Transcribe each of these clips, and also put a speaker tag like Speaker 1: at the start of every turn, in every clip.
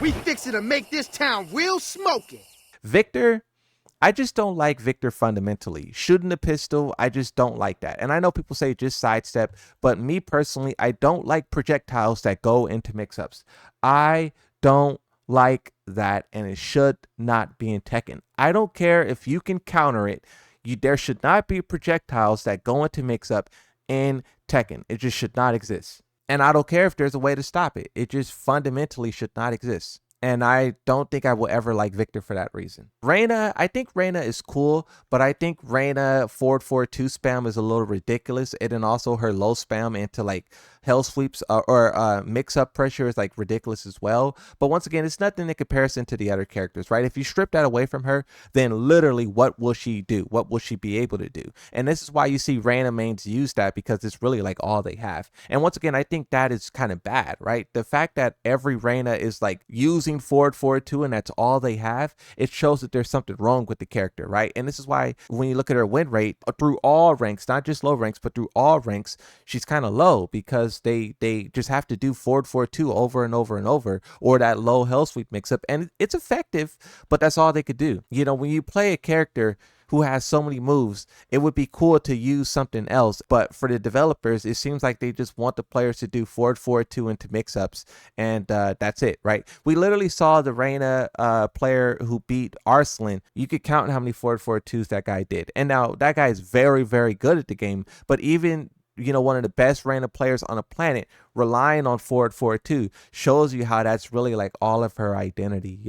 Speaker 1: We fixing to make this town real smoking.
Speaker 2: Victor, I just don't like Victor fundamentally. Shooting the pistol, I just don't like that. And I know people say just sidestep, but me personally, I don't like projectiles that go into mix-ups. I don't like that, and it should not be in Tekken. I don't care if you can counter it. There should not be projectiles that go into mix-up in Tekken. It just should not exist. And I don't care if there's a way to stop it. It just fundamentally should not exist. And I don't think I will ever like Victor for that reason. Reina, I think Reina is cool, but I think Reina forward 4-2 spam is a little ridiculous. And then also her low spam into like hell sweeps or mix up pressure is like ridiculous as well. But once again, it's nothing in comparison to the other characters, right? If you strip that away from her, then literally what will she do? What will she be able to do? And this is why you see Reina mains use that, because it's really like all they have. And once again, I think that is kind of bad, right? The fact that every Reina is like using forward 4-2 and that's all they have, it shows that there's something wrong with the character, right? And this is why when you look at her win rate through all ranks, not just low ranks, but through all ranks, she's kind of low because they just have to do forward 4-2 over and over and over, or that low hell sweep mix up, and it's effective, but that's all they could do. You know, when you play a character who has so many moves, it would be cool to use something else. But for the developers, it seems like they just want the players to do forward 4-2 into mix-ups, and that's it, right? We literally saw the Reina player who beat Arslan. You could count how many forward 4-2s that guy did. And now that guy is very, very good at the game, but even one of the best Reina players on the planet relying on forward 4-2 shows you how that's really like all of her identity.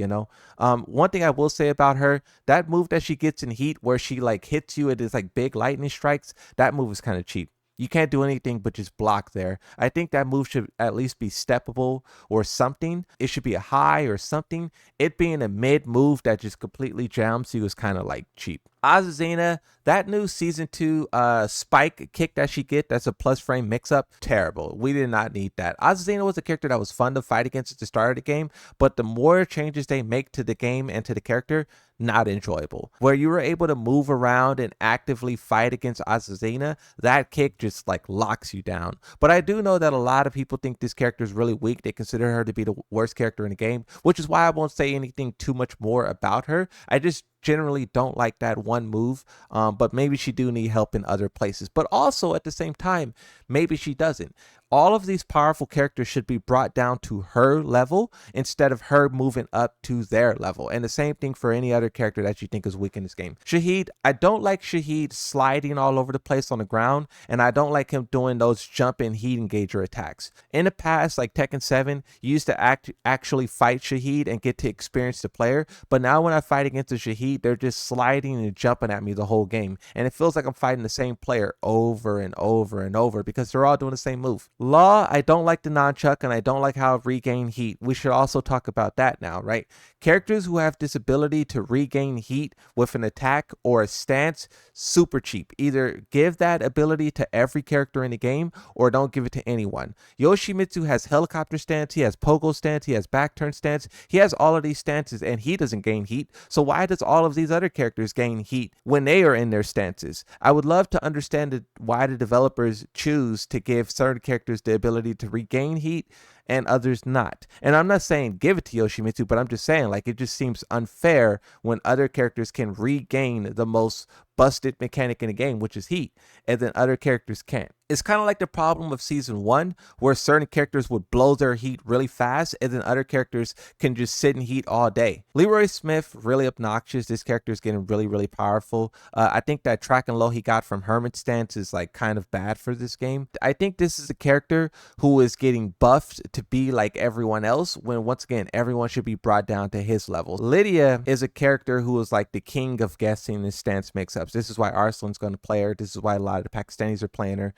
Speaker 2: One thing I will say about her, that move that she gets in heat where she like hits you, it is like big lightning strikes, that move is kind of cheap. You can't do anything but just block there. I think that move should at least be steppable or something. It should be a high or something. It being a mid move that just completely jams you is kind of like cheap. Azucena, that new season 2 spike kick that she get, that's a plus frame mix up, terrible. We did not need that. Azucena was a character that was fun to fight against at the start of the game, but the more changes they make to the game and to the character, not enjoyable. Where you were able to move around and actively fight against Azucena, that kick just like locks you down. But I do know that a lot of people think this character is really weak. They consider her to be the worst character in the game, which is why I won't say anything too much more about her. I just generally don't like that one move, but maybe she do need help in other places. But also at the same time, maybe she doesn't. All of these powerful characters should be brought down to her level instead of her moving up to their level. And the same thing for any other character that you think is weak in this game. Shahid, I don't like Shahid sliding all over the place on the ground, and I don't like him doing those jump and heat engager attacks. In the past, like Tekken 7, you used to actually fight Shahid and get to experience the player, but now when I fight against a Shahid, they're just sliding and jumping at me the whole game, and it feels like I'm fighting the same player over and over and over because they're all doing the same move. Law, I don't like the nunchuck, and I don't like how it regain heat. We should also talk about that now, right? Characters who have this ability to regain heat with an attack or a stance, super cheap. Either give that ability to every character in the game or don't give it to anyone. Yoshimitsu has helicopter stance, he has pogo stance, he has back turn stance, he has all of these stances and he doesn't gain heat. So why does all of these other characters gain heat when they are in their stances? I would love to understand why the developers choose to give certain characters the ability to regain heat and others not. And I'm not saying give it to Yoshimitsu, but I'm just saying like it just seems unfair when other characters can regain the most busted mechanic in the game, which is heat, and then other characters can't. It's kind of like the problem of season 1 where certain characters would blow their heat really fast and then other characters can just sit in heat all day. Leroy Smith, really obnoxious. This character is getting really, really powerful. I think that track and low he got from Hermit stance is like kind of bad for this game. I think this is a character who is getting buffed to be like everyone else when once again everyone should be brought down to his level. Lydia is a character who is like the king of guessing his stance mix-ups. This is why Arslan's going to play her. This is why a lot of the Pakistanis are playing her.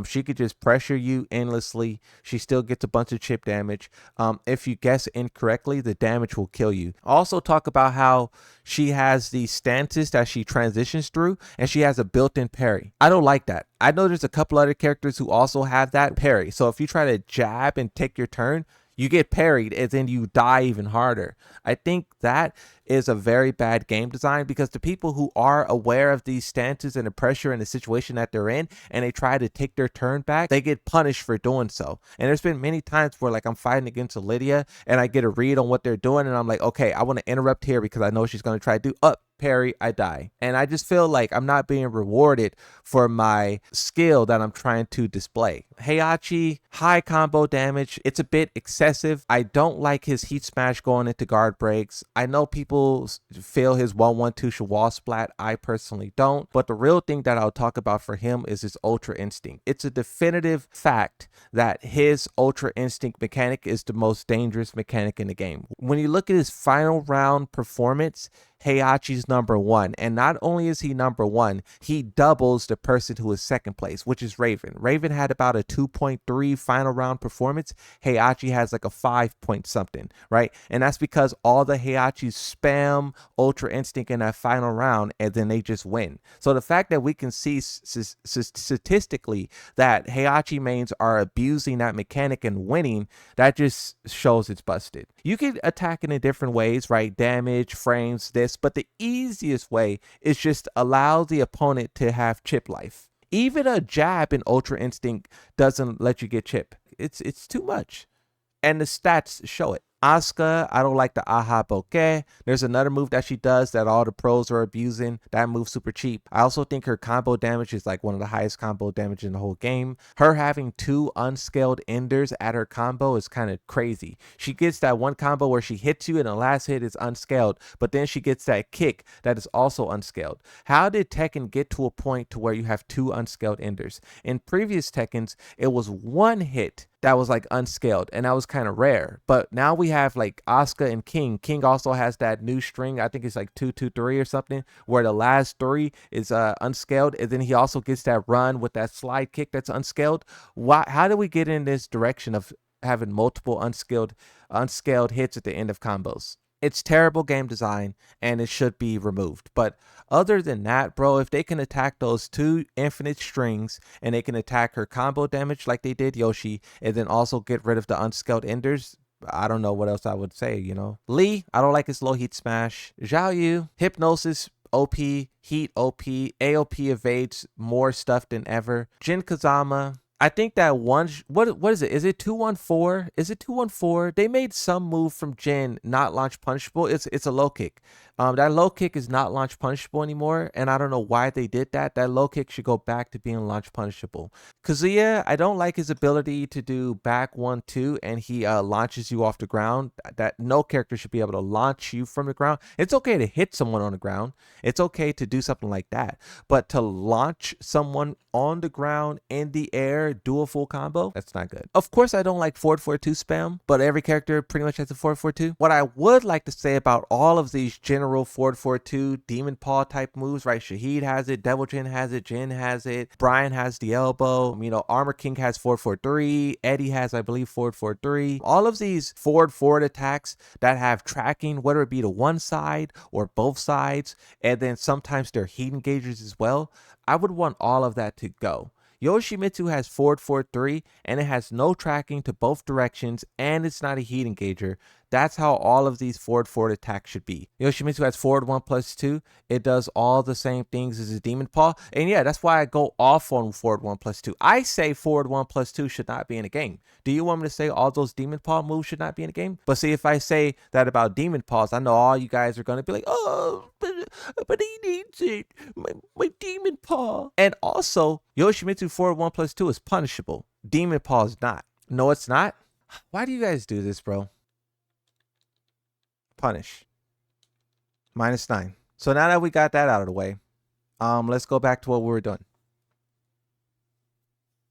Speaker 2: She could just pressure you endlessly. She still gets a bunch of chip damage. If you guess incorrectly, the damage will kill you. Also talk about how she has these stances that she transitions through and she has a built-in parry. I don't like that. I know there's a couple other characters who also have that parry. So if you try to jab and take your turn, You get parried and then you die even harder. I think that is a very bad game design, because the people who are aware of these stances and the pressure and the situation that they're in, and they try to take their turn back, they get punished for doing so. And there's been many times where like I'm fighting against a Lydia and I get a read on what they're doing, and I'm like, okay, I want to interrupt here because I know she's going to try to do up. Parry, I die. And I just feel like I'm not being rewarded for my skill that I'm trying to display. Heihachi, high combo damage. It's a bit excessive. I don't like his heat smash going into guard breaks. I know people feel his 1-1-2 should wall splat. I personally don't. But the real thing that I'll talk about for him is his Ultra Instinct. It's a definitive fact that his Ultra Instinct mechanic is the most dangerous mechanic in the game. When you look at his final round performance, Heihachi's number one. And not only is he number one, he doubles the person who is second place, which is Raven. Raven had about a 2.3 final round performance. Heihachi has like a 5 point something, right? And that's because all the Heihachi spam Ultra Instinct in that final round, and then they just win. So the fact that we can see statistically that Heihachi mains are abusing that mechanic and winning, that just shows it's busted. You can attack it in different ways, right? Damage, frames, this, but the easiest way is just allow the opponent to have chip life. Even a jab in Ultra Instinct doesn't let you get chip. It's too much. And the stats show it. Asuka, I don't like the aha bokeh. There's another move that she does that all the pros are abusing. That move's super cheap. I also think her combo damage is like one of the highest combo damage in the whole game. Her having 2 unscaled enders at her combo is kind of crazy. She gets that one combo where she hits you and the last hit is unscaled, but then she gets that kick that is also unscaled. How did Tekken get to a point to where you have 2 unscaled enders? In previous Tekkens, it was 1 hit that was like unscaled, and that was kind of rare. But now we have like Asuka and King. King also has that new string, I think it's like 2-2-3 or something, where the last 3 is unscaled, and then he also gets that run with that slide kick that's unscaled. How do we get in this direction of having multiple unscaled hits at the end of combos? It's terrible game design, and it should be removed. But other than that, bro, if they can attack those 2 infinite strings, and they can attack her combo damage like they did Yoshi, and then also get rid of the unscaled enders, I don't know what else I would say, you know. Lee, I don't like his low heat smash. Zhao Yu, Hypnosis, OP, Heat OP, AOP evades more stuff than ever. Jin Kazama, I think that one, what is it? Is it 214? Is it 214? They made some move from Jin not launch punishable. It's a low kick. That low kick is not launch punishable anymore, and I don't know why they did that. That low kick should go back to being launch punishable. Kazuya, I don't like his ability to do back 1-2, and he launches you off the ground. That no character should be able to launch you from the ground. It's okay to hit someone on the ground. It's okay to do something like that, but to launch someone on the ground in the air, do a full combo, that's not good. Of course, I don't like 4-4-2 spam, but every character pretty much has a 4-4-2. What I would like to say about all of these general 4-4-2 demon paw type moves, right? Shahid has it, Devil Jin has it, Jin has it, Brian has the elbow, you know, Armor King has 4-4-3, Eddie has, I believe, 4-4-3. All of these forward attacks that have tracking, whether it be to one side or both sides, and then sometimes they're heat engagers as well, I would want all of that to go. Yoshimitsu has 4-4-3, and it has no tracking to both directions, and it's not a heat engager. That's how all of these forward attacks should be. Yoshimitsu has forward 1+2. It does all the same things as a Demon Paw. And yeah, that's why I go off on forward 1+2. I say forward 1+2 should not be in a game. Do you want me to say all those Demon Paw moves should not be in a game? But see, if I say that about Demon Paws, I know all you guys are going to be like, oh, but he needs it. My Demon Paw. And also, Yoshimitsu forward 1+2 is punishable. Demon Paw is not. No, it's not. Why do you guys do this, bro? Punish. -9. So now that we got that out of the way, let's go back to what we were doing.